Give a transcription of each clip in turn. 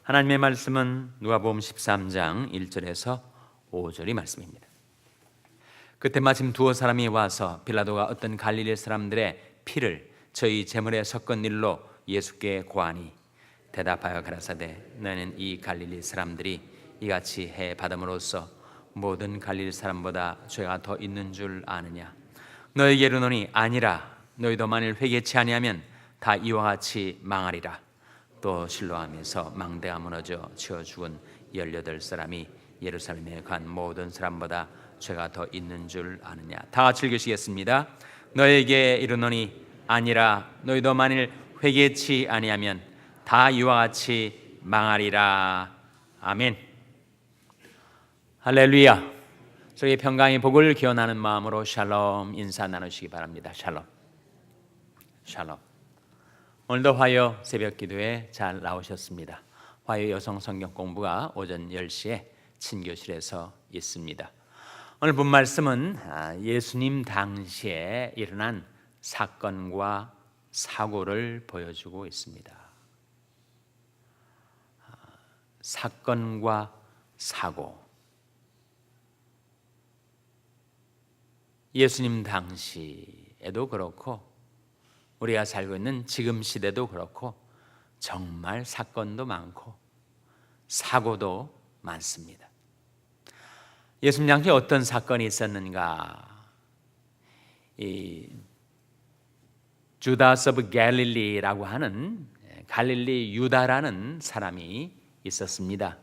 하나님의 말씀은 누가복음 13장 1절에서 5절이 말씀입니다. 그때 마침 두어 사람이 와서 빌라도가 어떤 갈릴리 사람들의 피를 저희 제물에 섞은 일로 예수께 고하니 대답하여 가라사대 너는 이 갈릴리 사람들이 이같이 해 받음으로써 모든 갈릴리 사람보다 죄가 더 있는 줄 아느냐? 너에게 이르노니 아니라. 너희도 만일 회개치 아니하면 다 이와 같이 망하리라. 또 실로암에서 망대가 무너져 치어 죽은 18사람이 예루살렘에 간 모든 사람보다 죄가 더 있는 줄 아느냐? 다 같이 읽으시겠습니다. 너에게 이르노니 아니라. 너희도 만일 회개치 아니하면 다 이와 같이 망하리라. 아멘. 할렐루야. 저희 평강의 복을 기원하는 마음으로 샬롬 인사 나누시기 바랍니다. 샬롬. 샬롬. 오늘도 화요 새벽 기도에 잘 나오셨습니다. 화요 여성 성경 공부가 오전 10시에 친교실에서 있습니다. 오늘 본 말씀은 예수님 당시에 일어난 사건과 사고를 보여주고 있습니다. 사건과 사고. 예수님 당시에도 그렇고 우리가 살고 있는 지금 시대도 그렇고 정말 사건도 많고 사고도 많습니다. 예수님 당시에 어떤 사건이 있었는가? 이 주다스 오브 갈릴리라고 하는 갈릴리 유다라는 사람이 있었습니다.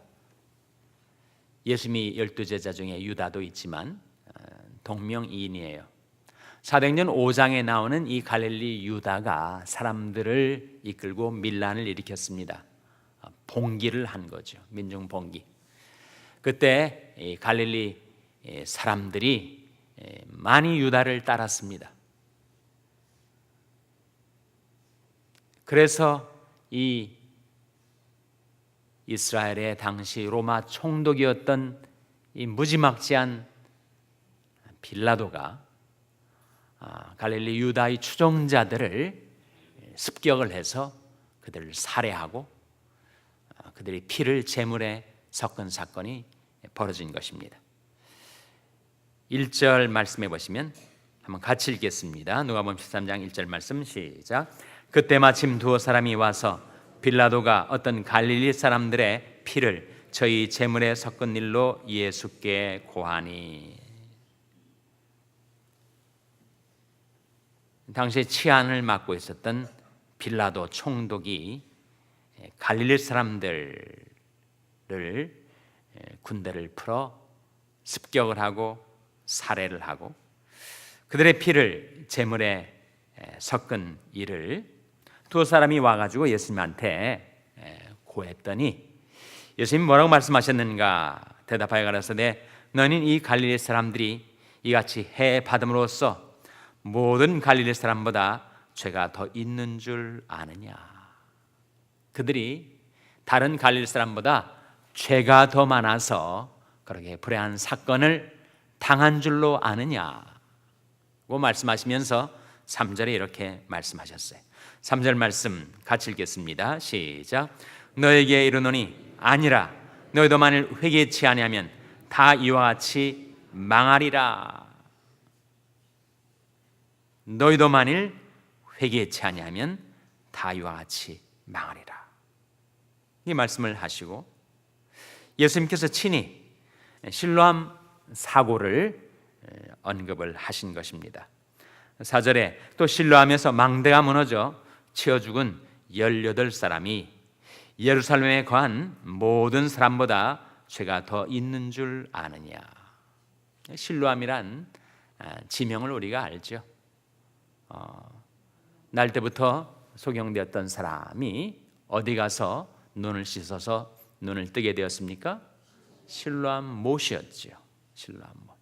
예수님이 12제자 중에 유다도 있지만 동명이인이에요. 사도행전 5장에 나오는 이 갈릴리 유다가 사람들을 이끌고 밀란을 일으켰습니다. 봉기를 한 거죠. 민중 봉기. 그때 이 갈릴리 사람들이 많이 유다를 따랐습니다. 그래서 이 이스라엘의 당시 로마 총독이었던 이 무지막지한 빌라도가 갈릴리 유다의 추종자들을 습격을 해서 그들을 살해하고 그들의 피를 제물에 섞은 사건이 벌어진 것입니다. 1절 말씀해 보시면 한번 같이 읽겠습니다. 누가복음 13장 1절 말씀 시작. 그때 마침 두어 사람이 와서 빌라도가 어떤 갈릴리 사람들의 피를 저희 제물에 섞은 일로 예수께 고하니. 당시에 치안을 맡고 있었던 빌라도 총독이 갈릴리 사람들을 군대를 풀어 습격을 하고 살해를 하고 그들의 피를 제물에 섞은 일을 두 사람이 와가지고 예수님한테 고했더니 예수님이 뭐라고 말씀하셨는가? 대답하여 가라사대 너는 이 갈릴리 사람들이 이같이 해 받음으로써 모든 갈릴리 사람보다 죄가 더 있는 줄 아느냐? 그들이 다른 갈릴리 사람보다 죄가 더 많아서 그렇게 불행한 사건을 당한 줄로 아느냐고 말씀하시면서 3절에 이렇게 말씀하셨어요. 3절 말씀 같이 읽겠습니다. 시작. 너에게 이르노니 아니라. 너희도 만일 회개치 아니하면 다 이와 같이 망하리라. 너희도 만일 회개치 아니하면 다 이와 같이 망하리라. 이 말씀을 하시고 예수님께서 친히 실로암 사고를 언급을 하신 것입니다. 4절에 또 실로암에서 망대가 무너져 치어 죽은 18사람이 예루살렘에 거한 모든 사람보다 죄가 더 있는 줄 아느냐. 실로암이란 지명을 우리가 알죠. 날 때부터 소경되었던 사람이 어디 가서 눈을 씻어서 눈을 뜨게 되었습니까? 실로암 못이었죠. 실로암 못.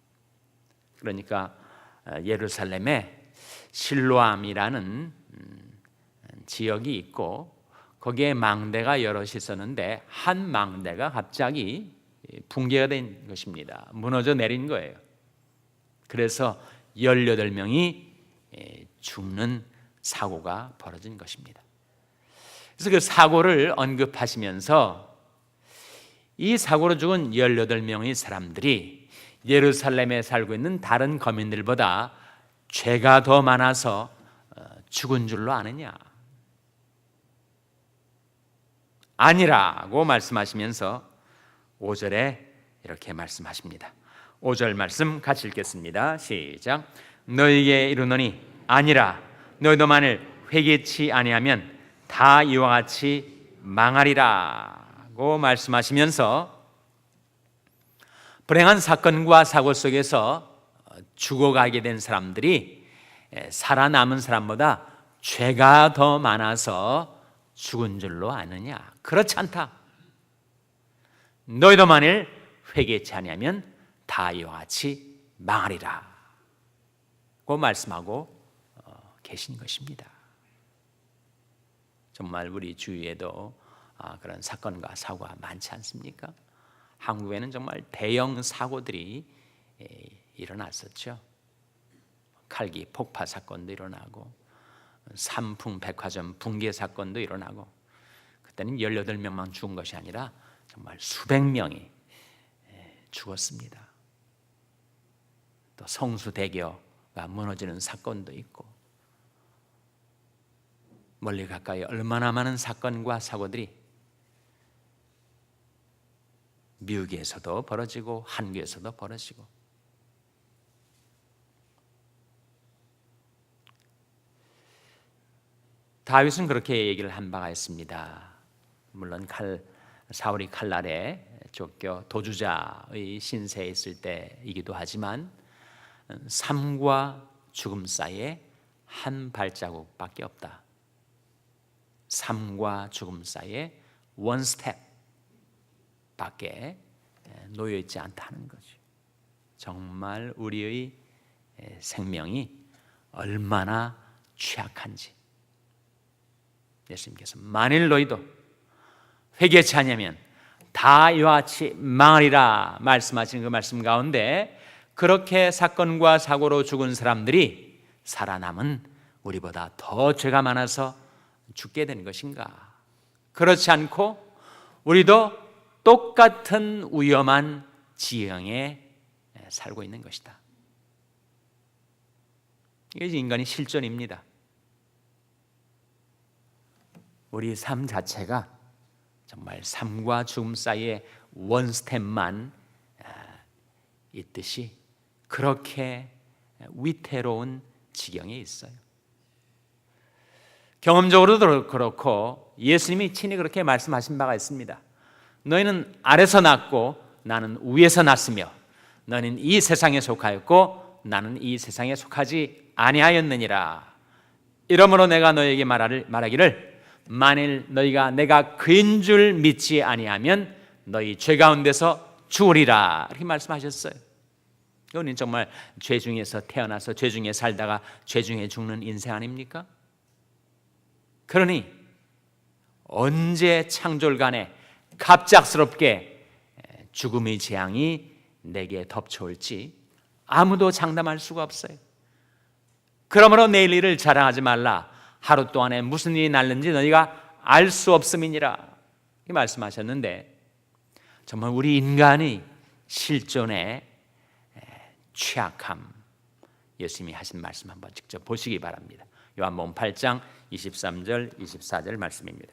그러니까 예루살렘에 실로암이라는 지역이 있고 거기에 망대가 여럿이 있었는데 한 망대가 갑자기 붕괴가 된 것입니다. 무너져 내린 거예요. 그래서 18명이 죽는 사고가 벌어진 것입니다. 그래서 그 사고를 언급하시면서 이 사고로 죽은 18명의 사람들이 예루살렘에 살고 있는 다른 거민들보다 죄가 더 많아서 죽은 줄로 아느냐? 아니라고 말씀하시면서 5절에 이렇게 말씀하십니다. 5절 말씀 같이 읽겠습니다. 시작. 너희에게 이르노니 아니라 너희도 만일 회개치 아니하면 다 이와 같이 망하리라고 말씀하시면서 불행한 사건과 사고 속에서 죽어가게 된 사람들이 살아남은 사람보다 죄가 더 많아서 죽은 줄로 아느냐? 그렇지 않다. 너희도 만일 회개치 아니하면 다 이와 같이 망하리라 고 말씀하고 계신 것입니다. 정말 우리 주위에도 그런 사건과 사고가 많지 않습니까? 한국에는 정말 대형 사고들이 일어났었죠. 칼기 폭파 사건도 일어나고 삼풍 백화점 붕괴 사건도 일어나고, 그때는 18명만 죽은 것이 아니라 정말 수백 명이 죽었습니다. 또 성수대교가 무너지는 사건도 있고, 멀리 가까이 얼마나 많은 사건과 사고들이 미국에서도 벌어지고 한국에서도 벌어지고. 다윗은 그렇게 얘기를 한 바가 있습니다. 물론 사울이 칼날에 쫓겨 도주자의 신세에 있을 때이기도 하지만 삶과 죽음 사이에 한 발자국밖에 없다. 삶과 죽음 사이에 원 스텝밖에 놓여 있지 않다는 거죠. 정말 우리의 생명이 얼마나 취약한지 예수님께서 만일 너희도 회개치 않으면 다 이와 같이 망하리라 말씀하신 그 말씀 가운데, 그렇게 사건과 사고로 죽은 사람들이 살아남은 우리보다 더 죄가 많아서 죽게 된 것인가? 그렇지 않고 우리도 똑같은 위험한 지형에 살고 있는 것이다. 이게 인간의 실존입니다. 우리 삶 자체가 정말 삶과 죽음 사이에 원 스텝만 있듯이 그렇게 위태로운 지경에 있어요. 경험적으로도 그렇고 예수님이 친히 그렇게 말씀하신 바가 있습니다. 너희는 아래서 났고 나는 위에서 났으며 너희는 이 세상에 속하였고 나는 이 세상에 속하지 아니하였느니라. 이러므로 내가 너희에게 말하기를 만일 너희가 내가 그인 줄 믿지 아니하면 너희 죄 가운데서 죽으리라 이렇게 말씀하셨어요. 이거는 정말 죄 중에서 태어나서 죄 중에 살다가 죄 중에 죽는 인생 아닙니까? 그러니 언제 창졸간에 갑작스럽게 죽음의 재앙이 내게 덮쳐올지 아무도 장담할 수가 없어요. 그러므로 내일 일을 자랑하지 말라. 하루 동안에 무슨 일이 날는지 너희가 알 수 없음이니라 이렇게 말씀하셨는데, 정말 우리 인간의 실존의 취약함, 예수님이 하신 말씀 한번 직접 보시기 바랍니다. 요한복음 8장 23절 24절 말씀입니다.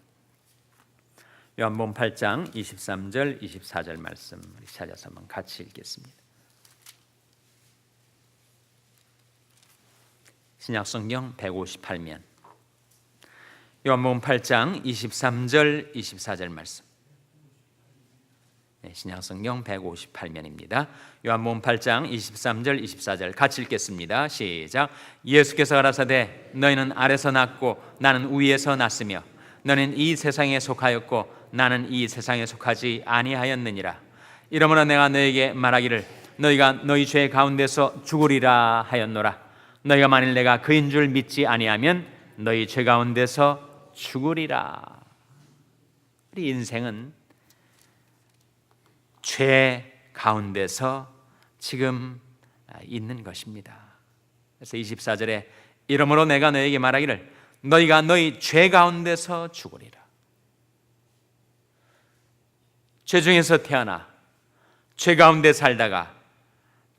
요한복음 8장 23절 24절 말씀 찾아서 한번 같이 읽겠습니다. 신약성경 158면 요한복음 8장 23절 24절 말씀. 신약성경 158면입니다. 요한복음 8장 23절 24절 같이 읽겠습니다. 시작. 예수께서 가라사대 너희는 아래서 났고 나는 위에서 났으며 너는 이 세상에 속하였고 나는 이 세상에 속하지 아니하였느니라. 이러므로 내가 너희에게 말하기를 너희가 너희 죄 가운데서 죽으리라 하였노라. 너희가 만일 내가 그인 줄 믿지 아니하면 너희 죄 가운데서 죽으리라. 우리 인생은 죄 가운데서 지금 있는 것입니다. 그래서 24절에 이러므로 내가 너에게 말하기를 너희가 너희 죄 가운데서 죽으리라. 죄 중에서 태어나 죄 가운데 살다가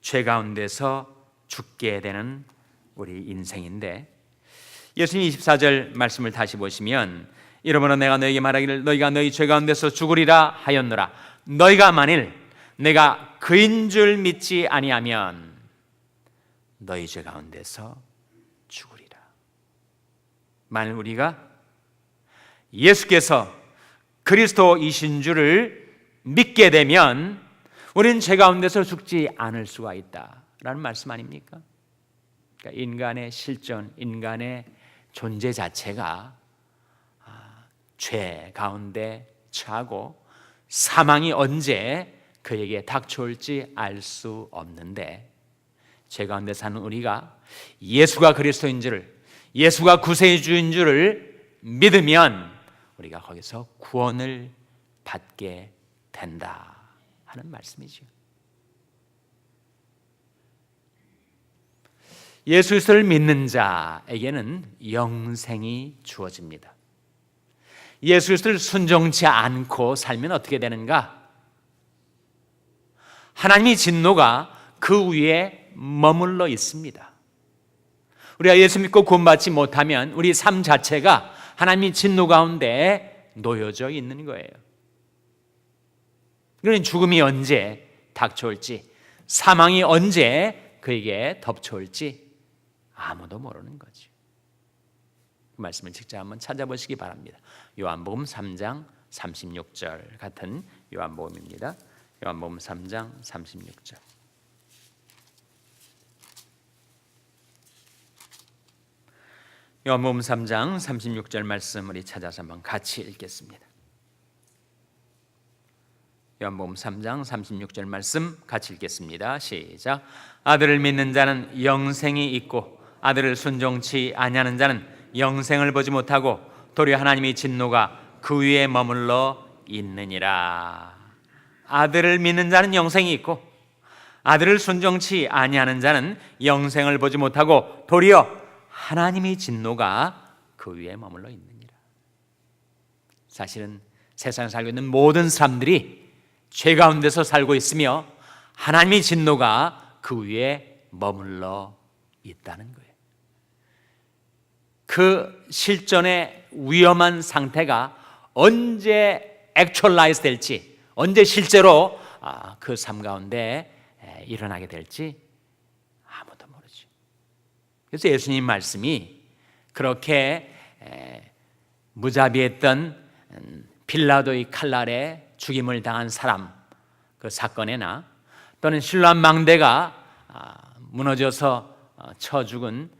죄 가운데서 죽게 되는 우리 인생인데, 예수님 24절 말씀을 다시 보시면, 이러므로 내가 너에게 말하기를 너희가 너희 죄 가운데서 죽으리라 하였노라. 너희가 만일 내가 그인 줄 믿지 아니하면 너희 죄 가운데서 죽으리라. 만일 우리가 예수께서 그리스도이신 줄을 믿게 되면 우리는 죄 가운데서 죽지 않을 수가 있다라는 말씀 아닙니까? 그러니까 인간의 실존, 인간의 존재 자체가 죄 가운데 처하고 사망이 언제 그에게 닥쳐올지 알 수 없는데, 죄 가운데 사는 우리가 예수가 그리스도인 줄을, 예수가 구세주인 줄을 믿으면 우리가 거기서 구원을 받게 된다 하는 말씀이죠. 예수 그리스도를 믿는 자에게는 영생이 주어집니다. 예수 그리스도를 순종치 않고 살면 어떻게 되는가? 하나님의 진노가 그 위에 머물러 있습니다. 우리가 예수 믿고 구원받지 못하면 우리 삶 자체가 하나님의 진노 가운데 놓여져 있는 거예요. 그러니 죽음이 언제 닥쳐올지, 사망이 언제 그에게 덮쳐올지 아무도 모르는 거죠. 그 말씀을 직접 한번 찾아보시기 바랍니다. 요한복음 3장 36절 같은 요한복음입니다. 요한복음 3장 36절. 요한복음 3장 36절 말씀 우리 찾아서 한번 같이 읽겠습니다. 요한복음 3장 36절 말씀 같이 읽겠습니다. 시작. 아들을 믿는 자는 영생이 있고 아들을 순종치 아니하는 자는 영생을 보지 못하고 도리어 하나님의 진노가 그 위에 머물러 있느니라. 아들을 믿는 자는 영생이 있고 아들을 순종치 아니하는 자는 영생을 보지 못하고 도리어 하나님의 진노가 그 위에 머물러 있느니라. 사실은 세상에 살고 있는 모든 사람들이 죄 가운데서 살고 있으며 하나님의 진노가 그 위에 머물러 있다는 거예요. 그 실존의 위험한 상태가 언제 액츄얼라이즈 될지, 언제 실제로 그 삶 가운데 일어나게 될지 아무도 모르죠. 그래서 예수님 말씀이 그렇게 무자비했던 빌라도의 칼날에 죽임을 당한 사람 그 사건에나, 또는 실로암 망대가 무너져서 쳐 죽은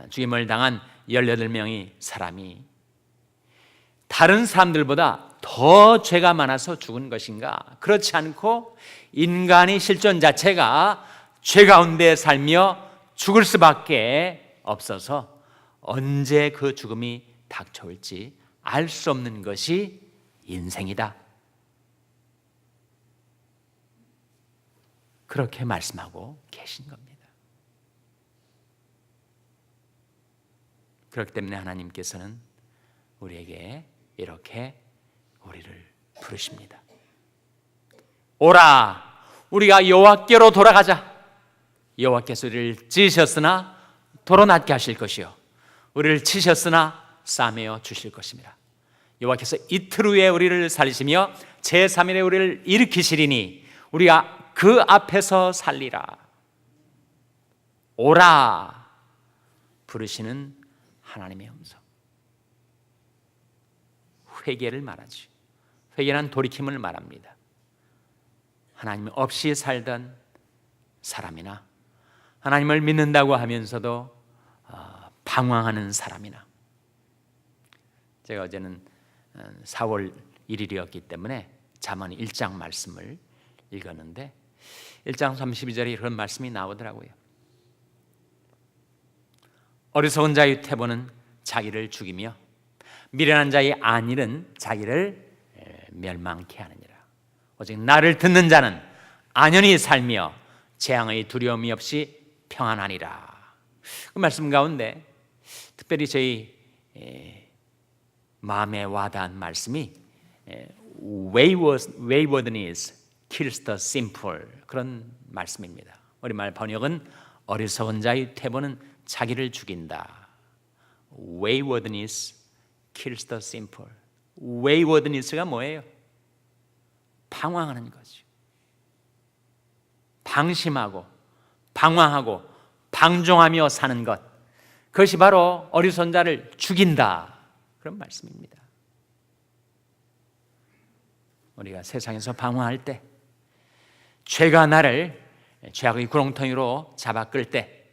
죽임을 당한 18명의 사람이 다른 사람들보다 더 죄가 많아서 죽은 것인가? 그렇지 않고 인간의 실존 자체가 죄 가운데 살며 죽을 수밖에 없어서 언제 그 죽음이 닥쳐올지 알 수 없는 것이 인생이다. 그렇게 말씀하고 계신 겁니다. 그렇기 때문에 하나님께서는 우리에게 이렇게 우리를 부르십니다. 오라, 우리가 여호와께로 돌아가자. 여호와께서 우리를 찢으셨으나 도로 낫게 하실 것이요 우리를 치셨으나 싸매어 주실 것입니다. 여호와께서 이틀 후에 우리를 살리시며 제3일에 우리를 일으키시리니 우리가 그 앞에서 살리라. 오라 부르시는 하나님의 음성. 회개를 말하지. 회개란 돌이킴을 말합니다. 하나님 없이 살던 사람이나 하나님을 믿는다고 하면서도 방황하는 사람이나, 제가 어제는 4월 1일이었기 때문에 잠언 1장 말씀을 읽었는데 1장 32절에 그런 말씀이 나오더라고요. 어리석은 자의 태보는 자기를 죽이며 미련한 자의 안일은 자기를 멸망케 하느니라. 오직 나를 듣는 자는 안연히 살며 재앙의 두려움이 없이 평안하니라. 그 말씀 가운데 특별히 저희 마음에 와닿은 말씀이 waywardness kills the simple, 그런 말씀입니다. 우리말 번역은 어리석은 자의 퇴보는 자기를 죽인다. waywardness kills the simple. waywardness가 뭐예요? 방황하는 거죠. 방심하고 방황하고 방종하며 사는 것, 그것이 바로 어리석은 자를 죽인다, 그런 말씀입니다. 우리가 세상에서 방황할 때, 죄가 나를 죄악의 구렁텅이로 잡아 끌 때,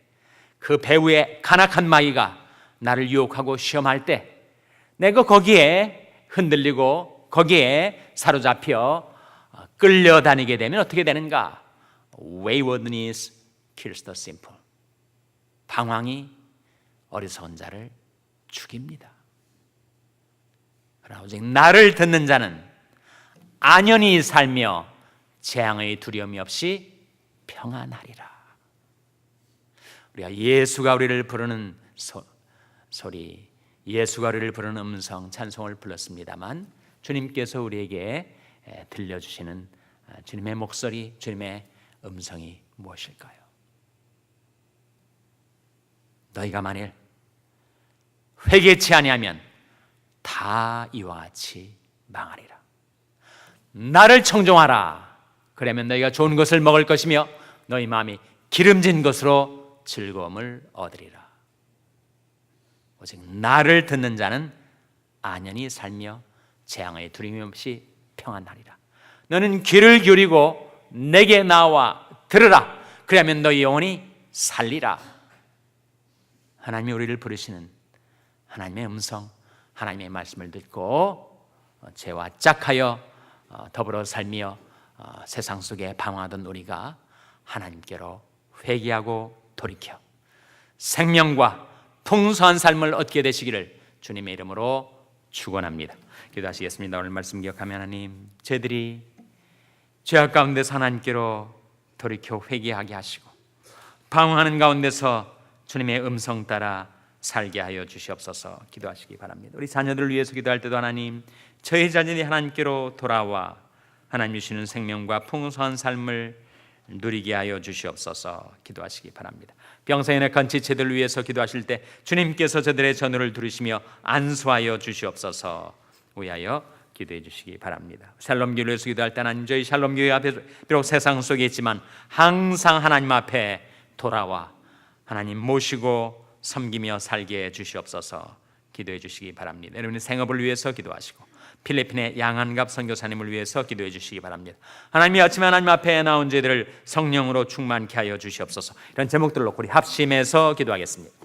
그 배후에 간악한 마귀가 나를 유혹하고 시험할 때, 내가 거기에 흔들리고 거기에 사로잡혀 끌려다니게 되면 어떻게 되는가? Waywardness kills the simple. 방황이 어리석은 자를 죽입니다. 그러나 오직 나를 듣는 자는 안연히 살며 재앙의 두려움이 없이 평안하리라. 우리가 예수가 우리를 부르는 소리, 예수가 우리를 부르는 음성, 찬송을 불렀습니다만, 주님께서 우리에게 들려주시는 주님의 목소리, 주님의 음성이 무엇일까요? 너희가 만일 회개치 아니하면 다 이와 같이 망하리라. 나를 청종하라. 그러면 너희가 좋은 것을 먹을 것이며 너희 마음이 기름진 것으로 즐거움을 얻으리라. 오직 나를 듣는 자는 안연히 살며 재앙의 두려움 없이 평안하리라. 너는 귀를 기울이고 내게 나와 들으라. 그러면 너희 영혼이 살리라. 하나님이 우리를 부르시는 하나님의 음성, 하나님의 말씀을 듣고 죄와 짝하여 더불어 살며 세상 속에 방황하던 우리가 하나님께로 회개하고 돌이켜 생명과 풍성한 삶을 얻게 되시기를 주님의 이름으로 축원합니다. 기도하시겠습니다. 오늘 말씀 기억하며 하나님, 저희들이 죄악 가운데서 하나님께로 돌이켜 회개하게 하시고 방황하는 가운데서 주님의 음성 따라 살게 하여 주시옵소서. 기도하시기 바랍니다. 우리 자녀들을 위해서 기도할 때도 하나님, 저희 자녀이 하나님께로 돌아와 하나님 주시는 생명과 풍성한 삶을 누리게 하여 주시옵소서. 기도하시기 바랍니다. 병상에 약한 지체들을 위해서 기도하실 때 주님께서 저들의 전우를 들으시며 안수하여 주시옵소서. 위하여 기도해 주시기 바랍니다. 샬롬교회를 위해서 기도할 때 하나님, 저희 샬롬교회 앞에 비록 세상 속에 있지만 항상 하나님 앞에 돌아와 하나님 모시고 섬기며 살게 해 주시옵소서. 기도해 주시기 바랍니다. 여러분의 생업을 위해서 기도하시고 필리핀의 양한갑 선교사님을 위해서 기도해 주시기 바랍니다. 하나님이 아침에 하나님 앞에 나온 저희들을 성령으로 충만케 하여 주시옵소서. 이런 제목들을 놓고 우리 합심해서 기도하겠습니다.